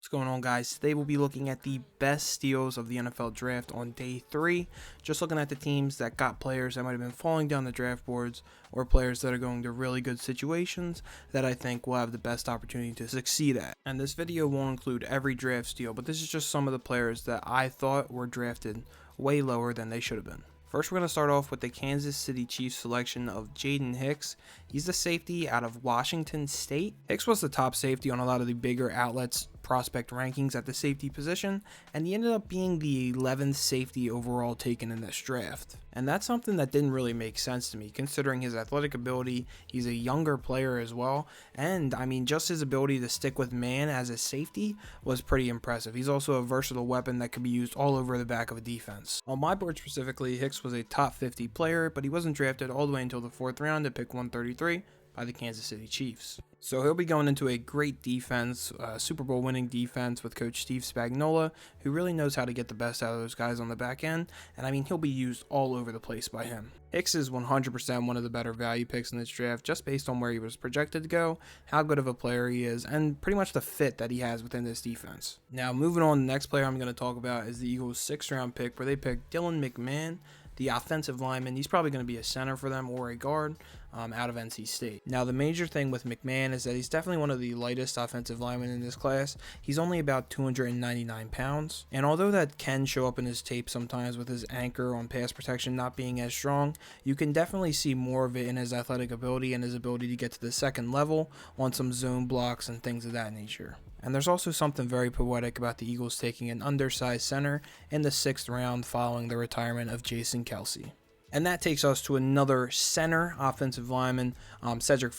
What's going on, guys? Today we'll be looking at the best steals of the NFL draft on day 3. Just looking at the teams that got players that might have been falling down the draft boards or players that are going to really good situations that I think will have the best opportunity to succeed at. And this video won't include every draft steal, but this is just some of the players that I thought were drafted way lower than they should have been. First, we're going to start off with the Kansas City Chiefs selection of Jaden Hicks. He's the safety out of Washington State. Hicks was the top safety on a lot of the bigger outlets' prospect rankings at the safety position, and he ended up being the 11th safety overall taken in this draft. And that's something that didn't really make sense to me, considering his athletic ability. He's a younger player as well, and I mean, just his ability to stick with man as a safety was pretty impressive. He's also a versatile weapon that could be used all over the back of a defense. On my board specifically, Hicks was a top 50 player, but he wasn't drafted all the way until the 4th round at pick 133 by the Kansas City Chiefs. So he'll be going into a great defense, Super Bowl winning defense with Coach Steve Spagnuolo, who really knows how to get the best out of those guys on the back end, and I mean, he'll be used all over the place by him. Hicks is 100% one of the better value picks in this draft, just based on where he was projected to go, how good of a player he is, and pretty much the fit that he has within this defense. Now, moving on, the next player I'm going to talk about is the Eagles' 6th round pick, where they picked Jaylen McMahon, the offensive lineman. He's probably going to be a center for them or a guard out of NC State. Now, the major thing with McMahon is that he's definitely one of the lightest offensive linemen in this class. He's only about 299 pounds, and although that can show up in his tape sometimes with his anchor on pass protection not being as strong, you can definitely see more of it in his athletic ability and his ability to get to the second level on some zone blocks and things of that nature. And there's also something very poetic about the Eagles taking an undersized center in the 6th round following the retirement of Jason Kelce. And that takes us to another center offensive lineman, Cedric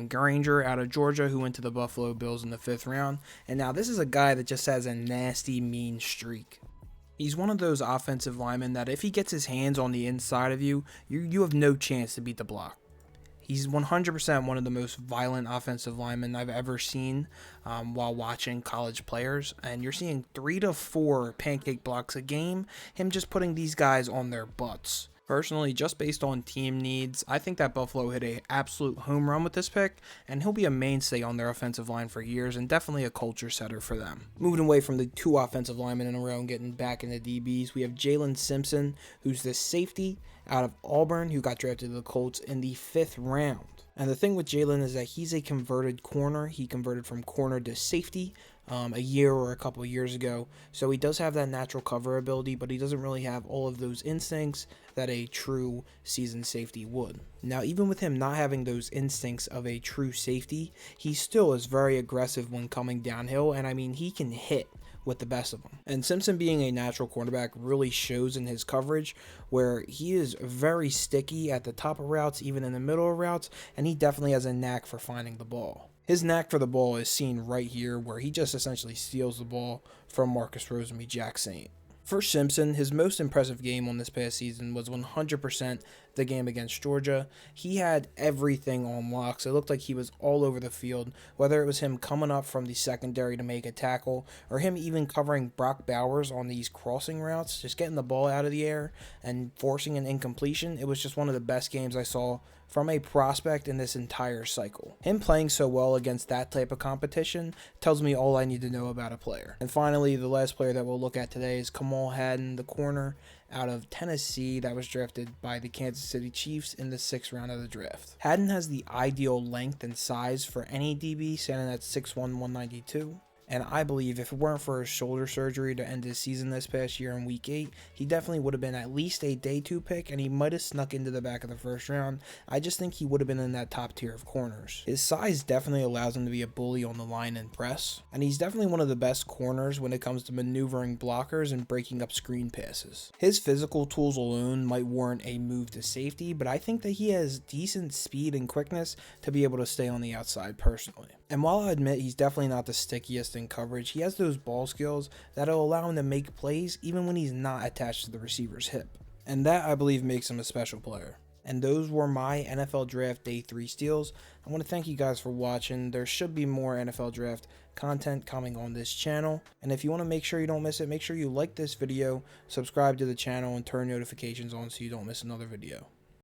Granger out of Georgia, who went to the Buffalo Bills in the 5th round. And now this is a guy that just has a nasty, mean streak. He's one of those offensive linemen that if he gets his hands on the inside of you, you have no chance to beat the block. He's 100% one of the most violent offensive linemen I've ever seen while watching college players. And you're seeing 3 to 4 pancake blocks a game, him just putting these guys on their butts. Personally, just based on team needs, I think that Buffalo hit an absolute home run with this pick, and he'll be a mainstay on their offensive line for years and definitely a culture setter for them. Moving away from the 2 offensive linemen in a row and getting back into DBs, we have Jaylen Simpson, who's the safety out of Auburn, who got drafted to the Colts in the 5th round. And the thing with Jaylen is that he's a converted corner. He converted from corner to safety a year or a couple of years ago. So he does have that natural cover ability, but he doesn't really have all of those instincts that a true seasoned safety would. Now, even with him not having those instincts of a true safety, he still is very aggressive when coming downhill. And I mean, he can hit with the best of them. And Simpson being a natural cornerback really shows in his coverage, where he is very sticky at the top of routes, even in the middle of routes, and he definitely has a knack for finding the ball. His knack for the ball is seen right here, where he just essentially steals the ball from Marcus Rosenby-Jack Saint. For Simpson, his most impressive game on this past season was 100% the game against Georgia. He had everything on locks. It looked like he was all over the field, whether it was him coming up from the secondary to make a tackle, or him even covering Brock Bowers on these crossing routes, just getting the ball out of the air and forcing an incompletion. It was just one of the best games I saw from a prospect in this entire cycle. Him playing so well against that type of competition tells me all I need to know about a player. And finally, the last player that we'll look at today is Kamal Haden, the corner out of Tennessee that was drafted by the Kansas City Chiefs in the 6th round of the draft. Haden has the ideal length and size for any DB, standing at 6'1", 192. And I believe if it weren't for his shoulder surgery to end his season this past year in week 8, he definitely would have been at least a day 2 pick, and he might have snuck into the back of the 1st round. I just think he would have been in that top tier of corners. His size definitely allows him to be a bully on the line and press, and he's definitely one of the best corners when it comes to maneuvering blockers and breaking up screen passes. His physical tools alone might warrant a move to safety, but I think that he has decent speed and quickness to be able to stay on the outside personally. And while I admit he's definitely not the stickiest in coverage, he has those ball skills that'll allow him to make plays even when he's not attached to the receiver's hip. And that, I believe, makes him a special player. And those were my NFL Draft Day 3 steals. I want to thank you guys for watching. There should be more NFL Draft content coming on this channel. And if you want to make sure you don't miss it, make sure you like this video, subscribe to the channel, and turn notifications on so you don't miss another video.